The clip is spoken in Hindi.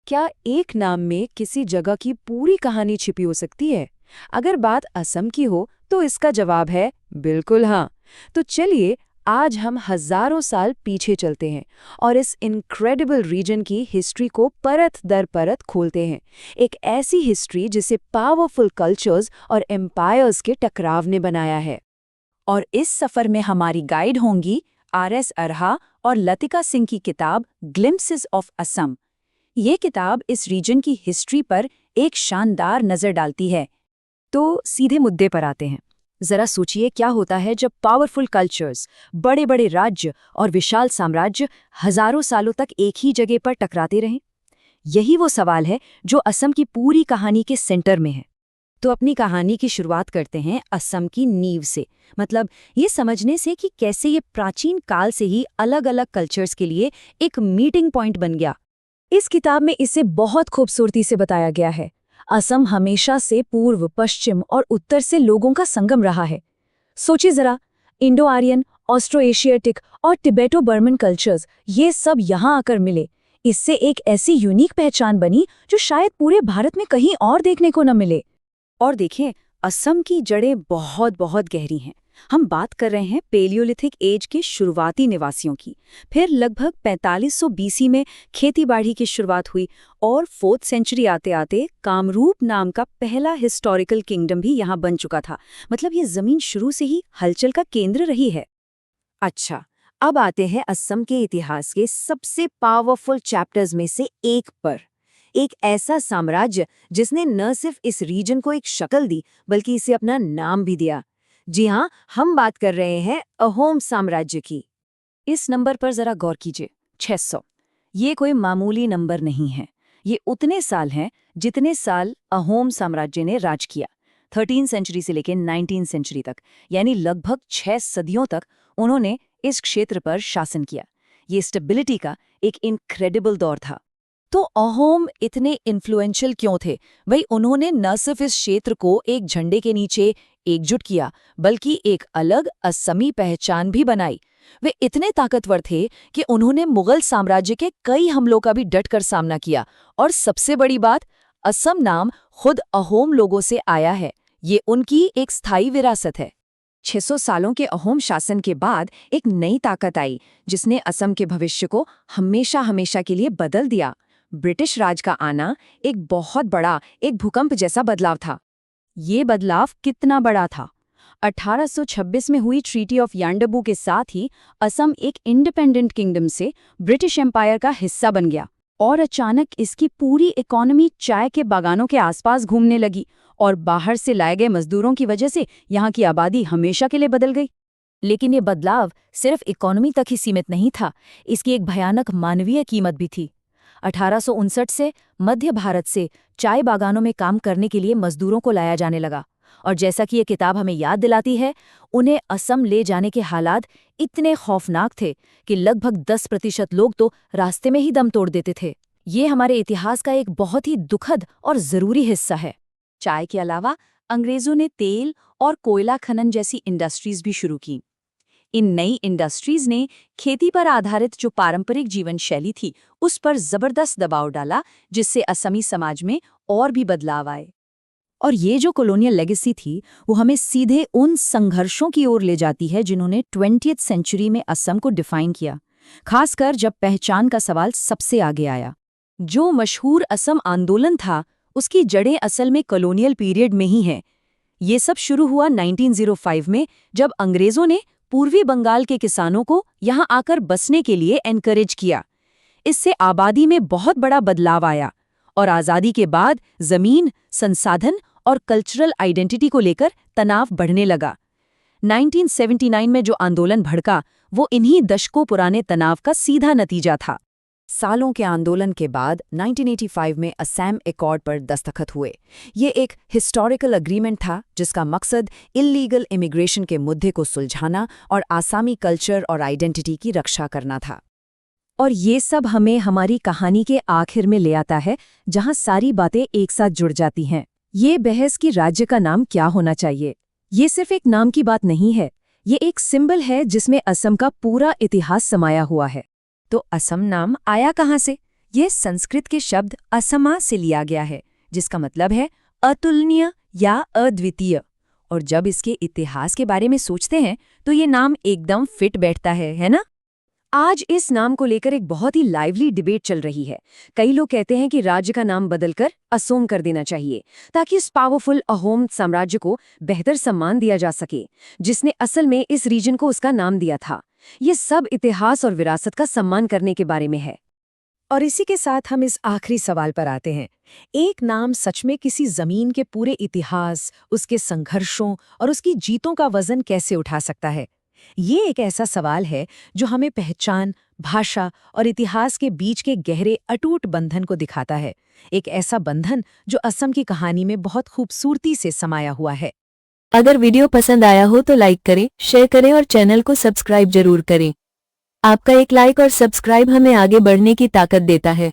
क्या एक नाम में किसी जगह की पूरी कहानी छिपी हो सकती है? अगर बात असम की हो तो इसका जवाब है बिल्कुल हाँ। तो चलिए आज हम हजारों साल पीछे चलते हैं और इस इनक्रेडिबल रीजन की हिस्ट्री को परत दर परत खोलते हैं। एक ऐसी हिस्ट्री जिसे पावरफुल कल्चर्स और एम्पायर्स के टकराव ने बनाया है। और इस सफर में हमारी गाइड होंगी आर.एस. अरहा और लतिका सिंह की किताब ग्लिम्पसेस ऑफ असम। ये किताब इस रीजन की हिस्ट्री पर एक शानदार नज़र डालती है। तो सीधे मुद्दे पर आते हैं। जरा सोचिए क्या होता है जब पावरफुल कल्चर्स, बड़े बड़े राज्य और विशाल साम्राज्य हजारों सालों तक एक ही जगह पर टकराते रहें। यही वो सवाल है जो असम की पूरी कहानी के सेंटर में है। तो अपनी कहानी की शुरुआत करते हैं असम की नींव से, मतलब ये समझने से कि कैसे ये प्राचीन काल से ही अलग अलग कल्चर्स के लिए एक मीटिंग पॉइंट बन गया। इस किताब में इसे बहुत खूबसूरती से बताया गया है। असम हमेशा से पूर्व, पश्चिम और उत्तर से लोगों का संगम रहा है। सोचिए जरा, इंडो आर्यन, ऑस्ट्रो एशियाटिक और टिबेटो बर्मन कल्चर्स, ये सब यहाँ आकर मिले। इससे एक ऐसी यूनिक पहचान बनी जो शायद पूरे भारत में कहीं और देखने को न मिले। और देखें, असम की जड़ें बहुत बहुत गहरी हैं। हम बात कर रहे हैं पेलियोलिथिक एज के शुरुआती निवासियों की। फिर लगभग 4500 बीसी में खेतीबाड़ी की शुरुआत हुई और 4th सेंचुरी आते आते कामरूप नाम का पहला हिस्टोरिकल किंगडम भी यहाँ बन चुका था। मतलब ये जमीन शुरू से ही हलचल का केंद्र रही है। अच्छा, अब आते हैं असम के इतिहास के सबसे पावरफुल चैप्टर्स में से एक पर। एक ऐसा साम्राज्य जिसने न सिर्फ इस रीजन को एक शक्ल दी बल्कि इसे अपना नाम भी दिया। जी हाँ, हम बात कर रहे हैं अहोम साम्राज्य की। इस नंबर पर जरा गौर कीजिए, 600। ये कोई मामूली नंबर नहीं है। ये उतने साल हैं जितने साल अहोम साम्राज्य ने राज किया। 13th सेंचुरी से लेकर 19th सेंचुरी तक, यानी लगभग 6 सदियों तक उन्होंने इस क्षेत्र पर शासन किया। ये स्टेबिलिटी का एक इनक्रेडिबल दौर था। तो अहोम इतने इन्फ्लुएंशियल क्यों थे? भाई, उन्होंने न सिर्फ इस क्षेत्र को एक झंडे के नीचे एकजुट किया बल्कि एक अलग असमी पहचान भी बनाई। वे इतने ताकतवर थे कि उन्होंने मुगल साम्राज्य के कई हमलों का भी डटकर सामना किया। और सबसे बड़ी बात, असम नाम खुद अहोम लोगों से आया है। ये उनकी एक स्थायी विरासत है। 600 सालों के अहोम शासन के बाद एक नई ताकत आई जिसने असम के भविष्य को हमेशा हमेशा के लिए बदल दिया। ब्रिटिश राज का आना एक बहुत बड़ा, एक भूकंप जैसा बदलाव था। ये बदलाव कितना बड़ा था? 1826 में हुई ट्रीटी ऑफ यांडबू के साथ ही असम एक इंडिपेंडेंट किंगडम से ब्रिटिश एम्पायर का हिस्सा बन गया। और अचानक इसकी पूरी इकोनॉमी चाय के बागानों के आसपास घूमने लगी और बाहर से लाए गए मजदूरों की वजह से यहाँ की आबादी हमेशा के लिए बदल गई। लेकिन ये बदलाव सिर्फ इकोनॉमी तक ही सीमित नहीं था, इसकी एक भयानक मानवीय कीमत भी थी। 1859 से मध्य भारत से चाय बागानों में काम करने के लिए मजदूरों को लाया जाने लगा। और जैसा कि ये किताब हमें याद दिलाती है, उन्हें असम ले जाने के हालात इतने खौफनाक थे कि लगभग 10% लोग तो रास्ते में ही दम तोड़ देते थे। ये हमारे इतिहास का एक बहुत ही दुखद और ज़रूरी हिस्सा है। चाय के अलावा अंग्रेज़ों ने तेल और कोयला खनन जैसी इंडस्ट्रीज भी शुरू की। इन नई इंडस्ट्रीज ने खेती पर आधारित जो पारंपरिक जीवन शैली थी उस पर जबरदस्त दबाव डाला, जिससे असमी समाज में और भी बदलाव आए। और ये जो कॉलोनियल लेगेसी थी वो हमें सीधे उन संघर्षों की ओर ले जाती है जिन्होंने 20th सेंचुरी में असम को डिफाइन किया, खासकर जब पहचान का सवाल सबसे आगे आया। जो मशहूर असम आंदोलन था उसकी जड़ें असल में कॉलोनियल पीरियड में ही हैं। ये सब शुरू हुआ 1905 में, जब अंग्रेज़ों ने पूर्वी बंगाल के किसानों को यहाँ आकर बसने के लिए एनकरेज किया। इससे आबादी में बहुत बड़ा बदलाव आया और आज़ादी के बाद ज़मीन, संसाधन और कल्चरल आइडेंटिटी को लेकर तनाव बढ़ने लगा। 1979 में जो आंदोलन भड़का वो इन्हीं दशकों पुराने तनाव का सीधा नतीजा था। सालों के आंदोलन के बाद 1985 में असम एकॉर्ड पर दस्तखत हुए। ये एक हिस्टोरिकल एग्रीमेंट था जिसका मकसद इल्लीगल इमिग्रेशन के मुद्दे को सुलझाना और आसामी कल्चर और आइडेंटिटी की रक्षा करना था। और ये सब हमें हमारी कहानी के आखिर में ले आता है, जहां सारी बातें एक साथ जुड़ जाती हैं। ये बहस कि राज्य का नाम क्या होना चाहिए, ये सिर्फ एक नाम की बात नहीं है, ये एक सिंबल है जिसमें असम का पूरा इतिहास समाया हुआ है। तो असम नाम आया कहाँ से? ये संस्कृत के शब्द असमा से लिया गया है, जिसका मतलब है अतुलनीय या अद्वितीय। और जब इसके इतिहास के बारे में सोचते हैं तो ये नाम एकदम फिट बैठता है ना? आज इस नाम को लेकर एक बहुत ही लाइवली डिबेट चल रही है। कई लोग कहते हैं कि राज्य का नाम बदलकर असोम कर देना चाहिए, ताकि इस पावरफुल अहोम साम्राज्य को बेहतर सम्मान दिया जा सके, जिसने असल में इस रीजन को उसका नाम दिया था। ये सब इतिहास और विरासत का सम्मान करने के बारे में है। और इसी के साथ हम इस आखिरी सवाल पर आते हैं। एक नाम सच में किसी जमीन के पूरे इतिहास, उसके संघर्षों और उसकी जीतों का वजन कैसे उठा सकता है? ये एक ऐसा सवाल है जो हमें पहचान, भाषा और इतिहास के बीच के गहरे अटूट बंधन को दिखाता है। एक ऐसा बंधन जो असम की कहानी में बहुत खूबसूरती से समाया हुआ है। अगर वीडियो पसंद आया हो तो लाइक करें, शेयर करें और चैनल को सब्सक्राइब जरूर करें। आपका एक लाइक और सब्सक्राइब हमें आगे बढ़ने की ताकत देता है।